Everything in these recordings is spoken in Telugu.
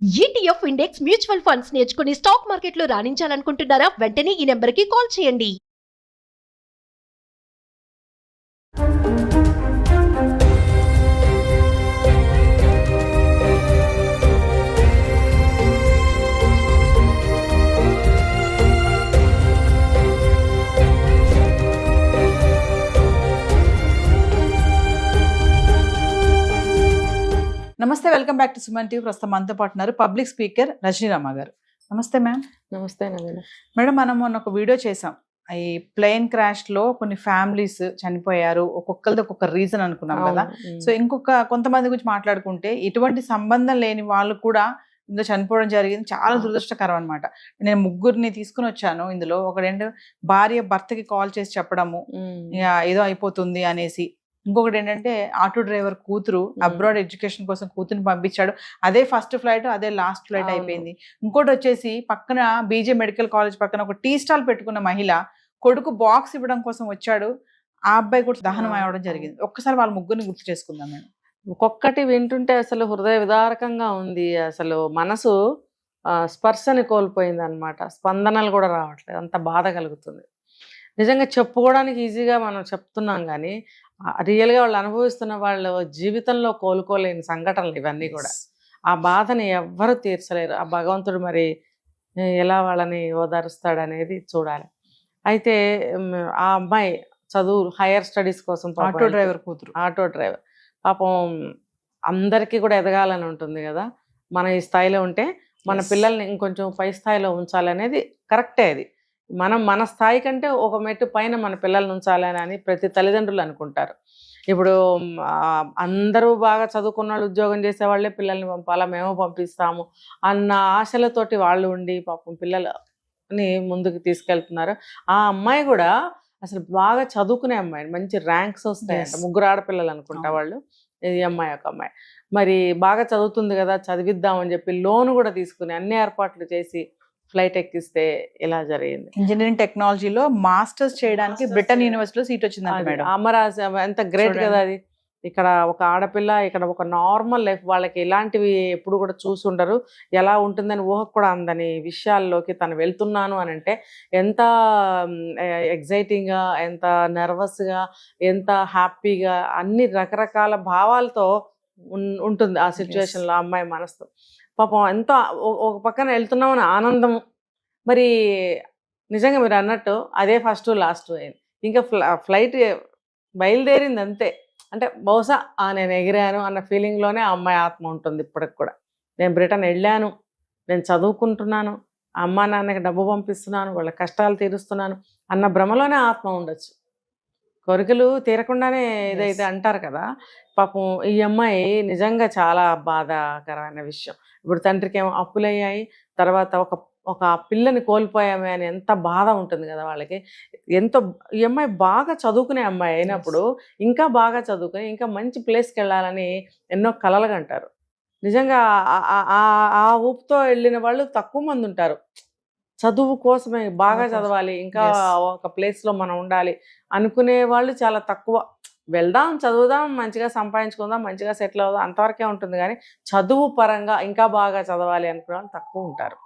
ఈటీఎఫ్ ఇండెక్స్ మ్యూచువల్ ఫండ్స్ నేర్చుకుని స్టాక్ మార్కెట్లో రాణించాలనుకుంటున్నారా? వెంటనే ఈ నెంబర్కి కాల్ చేయండి. నమస్తే, welcome back to Suman TV. ప్రస్తుతం మనతో పాటు ఉన్నారు పబ్లిక్ స్పీకర్ రజనీరామ గారు. నమస్తే మ్యామ్. నమస్తే నవీన. మేడం, మనం మొన్న ఒక వీడియో చేసాం. ఈ ప్లేన్ క్రాష్ లో కొన్ని ఫ్యామిలీస్ చనిపోయారు, ఒక్కొక్కరిది ఒక్కొక్క రీజన్ అనుకున్నాం కదా. సో కొంతమంది గురించి మాట్లాడుకుంటే ఎటువంటి సంబంధం లేని వాళ్ళు కూడా ఇందులో చనిపోవడం జరిగింది. చాలా దురదృష్టకరం అనమాట. నేను ముగ్గురిని తీసుకుని వచ్చాను. ఇందులో ఒకటేంటి, భార్య భర్తకి కాల్ చేసి చెప్పడము ఏదో అయిపోతుంది అనేసి. ఇంకొకటి ఏంటంటే, ఆటో డ్రైవర్ కూతురు అబ్రాడ్ ఎడ్యుకేషన్ కోసం కూతురుని పంపించాడు. అదే ఫస్ట్ ఫ్లైట్, అదే లాస్ట్ ఫ్లైట్ అయిపోయింది. ఇంకోటి వచ్చేసి, పక్కన బీజే మెడికల్ కాలేజ్ పక్కన ఒక టీ స్టాల్ పెట్టుకున్న మహిళ కొడుకు బాక్స్ ఇవ్వడం కోసం వచ్చాడు. ఆ అబ్బాయి కూడా దహనం అవ్వడం జరిగింది. ఒక్కసారి వాళ్ళ ముగ్గురిని గుర్తు చేసుకుందాం మేడం. ఒక్కొక్కటి వింటుంటే అసలు హృదయ విదారకంగా ఉంది. అసలు మనసు స్పర్శని కోల్పోయింది అనమాట. స్పందనలు కూడా రావట్లేదు, అంత బాధ కలుగుతుంది. నిజంగా చెప్పుకోవడానికి ఈజీగా మనం చెప్తున్నాం, కానీ రియల్గా వాళ్ళు అనుభవిస్తున్న వాళ్ళ జీవితంలో కోలుకోలేని సంఘటనలు ఇవన్నీ కూడా. ఆ బాధని ఎవ్వరూ తీర్చలేరు. ఆ భగవంతుడు మరి ఎలా వాళ్ళని ఓదారుస్తాడు అనేది చూడాలి. అయితే ఆ అమ్మాయి చదువు, హైయర్ స్టడీస్ కోసం, ఆటో డ్రైవర్ కూతురు, ఆటో డ్రైవర్ పాపం అందరికీ కూడా ఎదగాలని ఉంటుంది కదా. మన ఈ స్థాయిలో ఉంటే మన పిల్లల్ని ఇంకొంచెం పై స్థాయిలో ఉంచాలనేది కరెక్టే. అది మన స్థాయి కంటే ఒక మెట్టు పైన మన పిల్లల్ని ఉంచాలని అని ప్రతి తల్లిదండ్రులు అనుకుంటారు. ఇప్పుడు అందరూ బాగా చదువుకున్న వాళ్ళు, ఉద్యోగం చేసేవాళ్ళే పిల్లల్ని పంపాలా, మేము పంపిస్తాము అన్న ఆశలతోటి వాళ్ళు ఉండి పాపం పిల్లలని ముందుకు తీసుకెళ్తున్నారు. ఆ అమ్మాయి కూడా అసలు బాగా చదువుకునే అమ్మాయి, మంచి ర్యాంక్స్ వస్తాయంట. ముగ్గురు ఆడపిల్లలు అనుకుంటా వాళ్ళు. ఈ అమ్మాయి ఒక అమ్మాయి మరి బాగా చదువుతుంది కదా, చదివిద్దామని చెప్పి లోన్ కూడా తీసుకుని అన్ని ఏర్పాట్లు చేసి ఫ్లైట్ ఎక్కిస్తే ఇలా జరిగింది. ఇంజనీరింగ్ టెక్నాలజీలో మాస్టర్స్ చేయడానికి బ్రిటన్ యూనివర్సిటీలో సీట్ వచ్చింది మేడం. అమరాజ్ ఎంత గ్రేట్ కదా అది. ఇక్కడ ఒక ఆడపిల్ల, ఇక్కడ ఒక నార్మల్ లైఫ్, వాళ్ళకి ఇలాంటివి ఎప్పుడు కూడా చూసి ఉండరు. ఎలా ఉంటుందని ఊహకు కూడా అందని విషయాల్లోకి తను వెళ్తున్నాను అని అంటే ఎంత ఎగ్జైటింగ్గా, ఎంత నర్వస్గా, ఎంత హ్యాపీగా, అన్ని రకరకాల భావాలతో ఉంటుంది ఆ సిచ్యువేషన్లో ఆ అమ్మాయి మనసు. పాపం ఎంతో ఒక పక్కన వెళ్తున్నామని ఆనందం. మరి నిజంగా మీరు అన్నట్టు అదే ఫస్ట్ లాస్ట్ అయింది. ఇంకా ఫ్లైట్ బయలుదేరింది అంతే. అంటే బహుశా నేను ఎగిరాను అన్న ఫీలింగ్లోనే ఆ అమ్మాయి ఆత్మ ఉంటుంది ఇప్పటికి కూడా. నేను బ్రిటన్ వెళ్ళాను, నేను చదువుకుంటున్నాను, అమ్మా నాన్నకి డబ్బు పంపిస్తున్నాను, వాళ్ళ కష్టాలు తీరుస్తున్నాను అన్న భ్రమలోనే ఆత్మ ఉండొచ్చు. కోరికలు తీరకుండానే ఏదైతే అంటారు కదా. పాపం ఈ అమ్మాయి నిజంగా చాలా బాధాకరమైన విషయం. ఇప్పుడు తండ్రికి ఏమో అప్పులయ్యాయి, తర్వాత ఒక పిల్లని కోల్పోయామే అని ఎంత బాధ ఉంటుంది కదా వాళ్ళకి. ఎంతో ఈ అమ్మాయి బాగా చదువుకునే అమ్మాయి అయినప్పుడు ఇంకా బాగా చదువుకుని ఇంకా మంచి ప్లేస్కి వెళ్ళాలని ఎన్నో కలలుగా అంటారు. నిజంగా ఆ ఊపుతో వెళ్ళిన వాళ్ళు తక్కువ మంది ఉంటారు. చదువు కోసమే, బాగా చదవాలి, ఇంకా ఒక ప్లేస్లో మనం ఉండాలి అనుకునే వాళ్ళు చాలా తక్కువ. వెళ్దాం, చదువుదాం, మంచిగా సంపాదించుకుందాం, మంచిగా సెటిల్ అవుదాం, అంతవరకే ఉంటుంది. కానీ చదువు పరంగా ఇంకా బాగా చదవాలి అనుకునే వాళ్ళు తక్కువ ఉంటారు,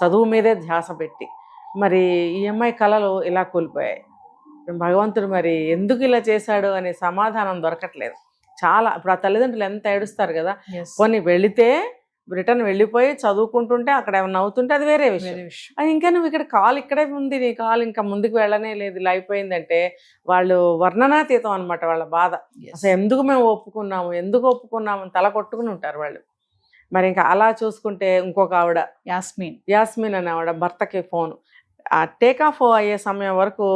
చదువు మీదే ధ్యాస పెట్టి. మరి ఈ అమ్మాయి కళలు ఇలా కోల్పోయాయి. భగవంతుడు మరి ఎందుకు ఇలా చేశాడు అనే సమాధానం దొరకట్లేదు. చాలా ఇప్పుడు ఆ తల్లిదండ్రులు ఎంత ఏడుస్తారు కదా. పోనీ వెళితే బ్రిటన్ వెళ్ళిపోయి చదువుకుంటుంటే అక్కడ ఏమన్నా అవుతుంటే అది వేరే విషయం. అది ఇంకా నువ్వు ఇక్కడ కాలు ఇక్కడే ఉంది, నీ కాలు ఇంకా ముందుకు వెళ్ళనే లేదు, ఇలా అయిపోయిందంటే వాళ్ళు వర్ణనాతీతం అనమాట వాళ్ళ బాధ. అసలు ఎందుకు మేము ఒప్పుకున్నాము అని తల కొట్టుకుని ఉంటారు వాళ్ళు. మరి ఇంకా అలా చూసుకుంటే ఇంకొక ఆవిడ యాస్మిన్ అనే ఆవిడ భర్తకి ఫోన్ టేక్ ఆఫ్ అయ్యే సమయం వరకు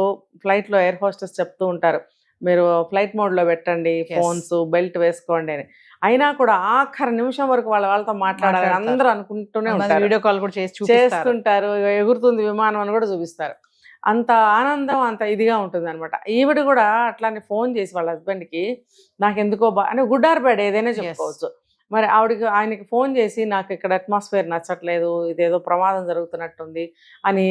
ఫ్లైట్లో ఎయిర్ హోస్టెస్ చెప్తూ ఉంటారు, మీరు ఫ్లైట్ మోడ్లో పెట్టండి ఫోన్స్, బెల్ట్ వేసుకోండి అని. అయినా కూడా ఆఖరి నిమిషం వరకు వాళ్ళతో మాట్లాడాలి అందరూ అనుకుంటూనే ఉంటారు. వీడియో కాల్ కూడా చేస్తుంటారు, ఎగురుతుంది విమానం అని కూడా చూపిస్తారు. అంత ఆనందం, అంత ఇదిగా ఉంటుంది అనమాట. ఈవిడ కూడా అట్లానే ఫోన్ చేసి వాళ్ళ హస్బెండ్కి నాకు ఎందుకో అంటే గుడ్ ఆర్ బ్యాడ్ ఏదైనా చెప్పుకోవచ్చు. మరి ఆయనకి ఫోన్ చేసి నాకు ఇక్కడ అట్మాస్ఫియర్ నచ్చట్లేదు, ఇదేదో ప్రమాదం జరుగుతున్నట్టుంది అని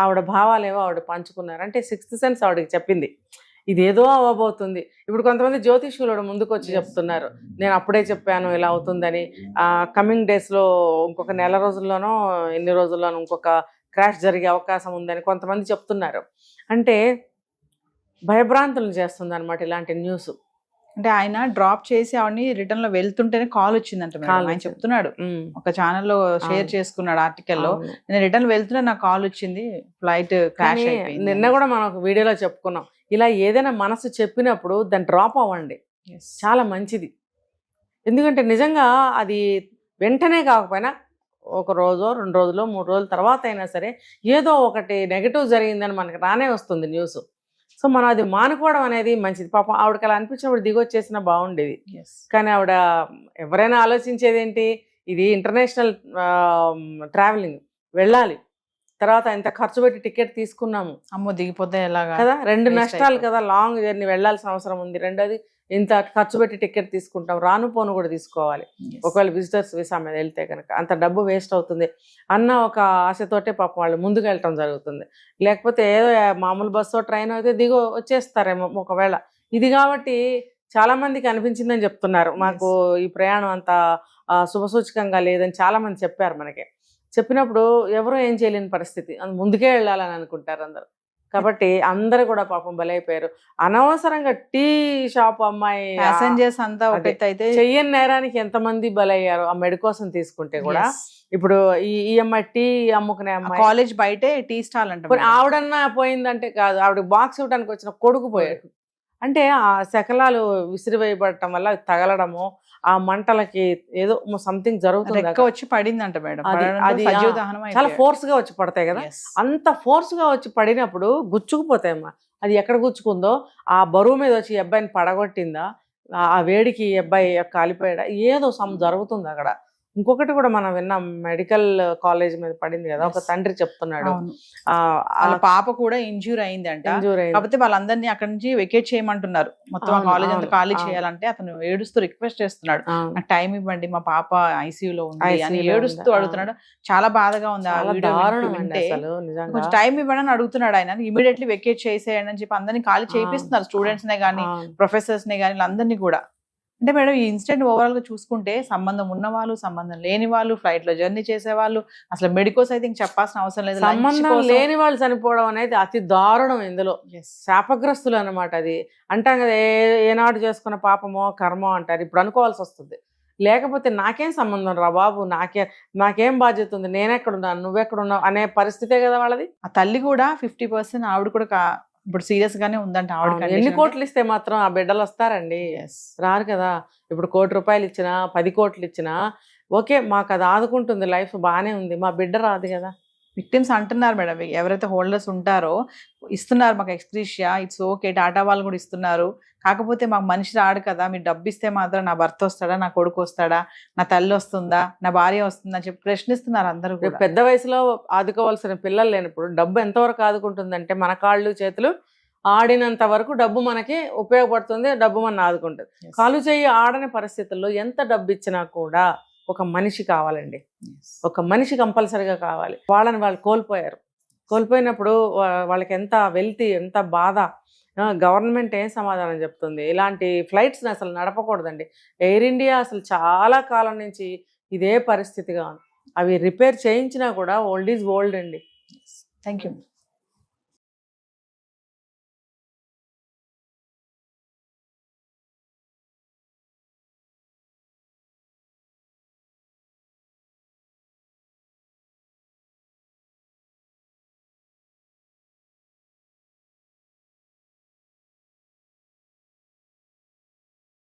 ఆవిడ భావాలేవో ఆవిడ పంచుకున్నారు. అంటే సిక్స్త్ సెన్స్ ఆవిడకి చెప్పింది, ఇదేదో అవ్వబోతుంది. ఇప్పుడు కొంతమంది జ్యోతిష్యులు ముందుకు వచ్చి చెప్తున్నారు, నేను అప్పుడే చెప్పాను ఇలా అవుతుందని, కమింగ్ డేస్లో ఇంకొక నెల రోజుల్లోనో ఎన్ని రోజుల్లోనో ఇంకొక క్రాష్ జరిగే అవకాశం ఉందని కొంతమంది చెప్తున్నారు. అంటే భయభ్రాంతులు చేస్తుంది అనమాట ఇలాంటి న్యూస్. అంటే ఆయన డ్రాప్ చేసి ఆవిడని రిటర్న్ లో వెళ్తుంటేనే కాల్ వచ్చిందంట మేడం. ఆయన చెప్తున్నాడు, ఒక ఛానల్లో షేర్ చేసుకున్నాడు ఆర్టికల్లో, నేను రిటర్న్ వెళ్తున్నా నాకు కాల్ వచ్చింది, ఫ్లైట్ క్రాష్ అయిపోయింది. నిన్న కూడా మనం ఒక వీడియోలో చెప్పుకున్నాం, ఇలా ఏదైనా మనసు చెప్పినప్పుడు దాన్ని డ్రాప్ అవ్వండి, చాలా మంచిది. ఎందుకంటే నిజంగా అది వెంటనే కాకపోయినా ఒక రోజో 2 రోజులో 3 రోజుల తర్వాత అయినా సరే ఏదో ఒకటి నెగటివ్ జరిగిందని మనకి రానే వస్తుంది న్యూస్. సో మనం అది మానుకోవడం అనేది మంచిది. పాపం ఆవిడకి అలా అనిపించినప్పుడు దిగొచ్చేసినా బాగుండేది. కానీ ఆవిడ ఎవరైనా ఆలోచించేది ఏంటి, ఇది ఇంటర్నేషనల్ ట్రావెలింగ్, వెళ్ళాలి, తర్వాత ఇంత ఖర్చు పెట్టి టికెట్ తీసుకున్నాము, అమ్మో దిగిపోతే ఎలాగా కదా, 2 నష్టాలు కదా, లాంగ్ జర్నీ వెళ్ళాల్సిన అవసరం ఉంది. రెండోది ఇంత ఖర్చు పెట్టి టికెట్ తీసుకుంటాం, రాను పోను కూడా తీసుకోవాలి, ఒకవేళ విజిటర్స్ వీసా మీద వెళ్తే కనుక అంత డబ్బు వేస్ట్ అవుతుంది అన్న ఒక ఆశతోటే పాపం వాళ్ళు ముందుకు వెళ్ళటం జరుగుతుంది. లేకపోతే ఏదో మామూలు బస్సో ట్రైన్ అయితే దిగో వచ్చేస్తారేమో ఒకవేళ. ఇది కాబట్టి చాలా మందికి అనిపించిందని చెప్తున్నారు, మాకు ఈ ప్రయాణం అంత శుభసూచకంగా లేదని చాలా మంది చెప్పారు మనకి. చెప్పినప్పుడు ఎవరో ఏం చేయలేని పరిస్థితి, ముందుకే వెళ్ళాలని అనుకుంటారు అందరు. కాబట్టి అందరు కూడా పాపం బలైపోయారు. అనవసరంగా టీ షాప్ అమ్మాయి ప్యాసింజర్స్ అంతా అయితే చెయ్యని నేరానికి ఎంతమంది బలయ్యారు ఆ మెడి కోసం తీసుకుంటే కూడా. ఇప్పుడు ఈ అమ్మాయి టీ అమ్ముకునే అమ్మాయి కాలేజ్ బయటే టీ స్టాల్ అంటే ఆవిడన్నా పోయిందంటే కాదు, ఆవిడ బాక్స్ ఇవ్వడానికి వచ్చిన కొడుకు పోయాడు. అంటే ఆ శకలాలు విసిరివేయబడటం వల్ల తగలడము, ఆ మంటలకి ఏదో సంథింగ్ జరుగుతుంది, వచ్చి పడిందంట మేడం. అది చాలా ఫోర్స్ గా వచ్చి పడతాయి కదా, అంత ఫోర్స్ గా వచ్చి పడినప్పుడు గుచ్చుకుపోతాయమ్మా. అది ఎక్కడ గుచ్చుకుందో, ఆ బరువు మీద వచ్చి ఈ అబ్బాయిని పడగొట్టిందా, ఆ వేడికి ఈ అబ్బాయి కాలిపోయాడా, ఏదో జరుగుతుంది అక్కడ. ఇంకొకటి కూడా మనం విన్నాం, మెడికల్ కాలేజ్ మీద పడింది కదా, ఒక తండ్రి చెప్తున్నాడు వాళ్ళ పాప కూడా ఇంజ్యూర్ అయిందంట. కాకపోతే వాళ్ళందరినీ అక్కడ నుంచి వెకేట్ చేయమంటున్నారు, మొత్తం ఆ కాలేజ్ అంతా ఖాళీ చేయాలంటే అతను ఏడుస్తూ రిక్వెస్ట్ చేస్తున్నాడు, నాకు టైం ఇవ్వండి, మా పాప ఐసీయూలో ఉంది అని ఏడుస్తూ అడుగుతున్నాడు. చాలా బాధగా ఉంది ఆ వీడియో వింటే. కొంచెం టైం ఇవ్వండి అని అడుగుతున్నాడు ఆయన. ఇమీడియట్లీ వెకేట్ చేసేయండి అని చెప్పి అందరినీ ఖాళీ చేపిస్తున్నారు, స్టూడెంట్స్ నే కానీ ప్రొఫెసర్స్ నే కానీ అందరినీ కూడా. అంటే మేడం ఈ ఇన్సిడెంట్ ఓవరాల్ గా చూసుకుంటే సంబంధం ఉన్న వాళ్ళు, సంబంధం లేని వాళ్ళు, ఫ్లైట్ లో జర్నీ చేసే వాళ్ళు, అసలు మెడికోస్ అయితే ఇంక చెప్పాల్సిన అవసరం లేదు. సంబంధం లేని వాళ్ళు చనిపోవడం అనేది అతి దారుణం. ఇందులో శాపగ్రస్తులు అనమాట. అది అంటాం కదా, ఏనాడు చేసుకున్న పాపమో కర్మో అంటారు, ఇప్పుడు అనుకోవాల్సి వస్తుంది. లేకపోతే నాకేం సంబంధం రా బాబు, నాకేం బాధ్యత ఉంది, నేనెక్కడున్నాను నువ్వెక్కడున్నావు అనే పరిస్థితే కదా వాళ్ళది. ఆ తల్లి కూడా 50% ఆవిడ కూడా ఇప్పుడు సీరియస్ గానే ఉందంట. ఆవిడ ఎన్ని కోట్లు ఇస్తే మాత్రం ఆ బిడ్డలు వస్తారండి, రారు కదా. ఇప్పుడు 1 కోటి రూపాయలు ఇచ్చినా 10 కోట్లు ఇచ్చినా ఓకే, మాకు అది ఆదుకుంటుంది, లైఫ్ బాగానే ఉంది, మా బిడ్డ రాదు కదా. విక్టిమ్స్ అంటున్నారు మేడం, ఎవరైతే హోల్డర్స్ ఉంటారో ఇస్తున్నారు మాకు ఎక్స్గ్రీషియా, ఇట్స్ ఓకే, టాటా వాళ్ళు కూడా ఇస్తున్నారు, కాకపోతే మాకు మనిషి రాడు కదా, మీరు డబ్బు ఇస్తే మాత్రం నా భర్త వస్తాడా, నా కొడుకు వస్తాడా, నా తల్లి వస్తుందా, నా భార్య వస్తుందా అని చెప్పి ప్రశ్నిస్తున్నారు అందరూ. పెద్ద వయసులో ఆదుకోవాల్సిన పిల్లలు లేనప్పుడు డబ్బు ఎంతవరకు ఆదుకుంటుందంటే, మన కాళ్ళు చేతులు ఆడినంత వరకు డబ్బు మనకి ఉపయోగపడుతుంది, డబ్బు మన ఆదుకుంటుంది. కాలు చేయి ఆడని పరిస్థితుల్లో ఎంత డబ్బు ఇచ్చినా కూడా ఒక మనిషి కావాలండి, ఒక మనిషి కంపల్సరిగా కావాలి. వాళ్ళని వాళ్ళు కోల్పోయినప్పుడు వాళ్ళకి ఎంత వెల్తీ, ఎంత బాధ. గవర్నమెంట్ ఏం సమాధానం చెప్తుంది? ఇలాంటి ఫ్లైట్స్ని అసలు నడపకూడదండి. ఎయిర్ ఇండియా అసలు చాలా కాలం నుంచి ఇదే పరిస్థితిగా ఉంది. అవి రిపేర్ చేయించినా కూడా ఓల్డ్ ఈజ్ ఓల్డ్ అండి. Thank you.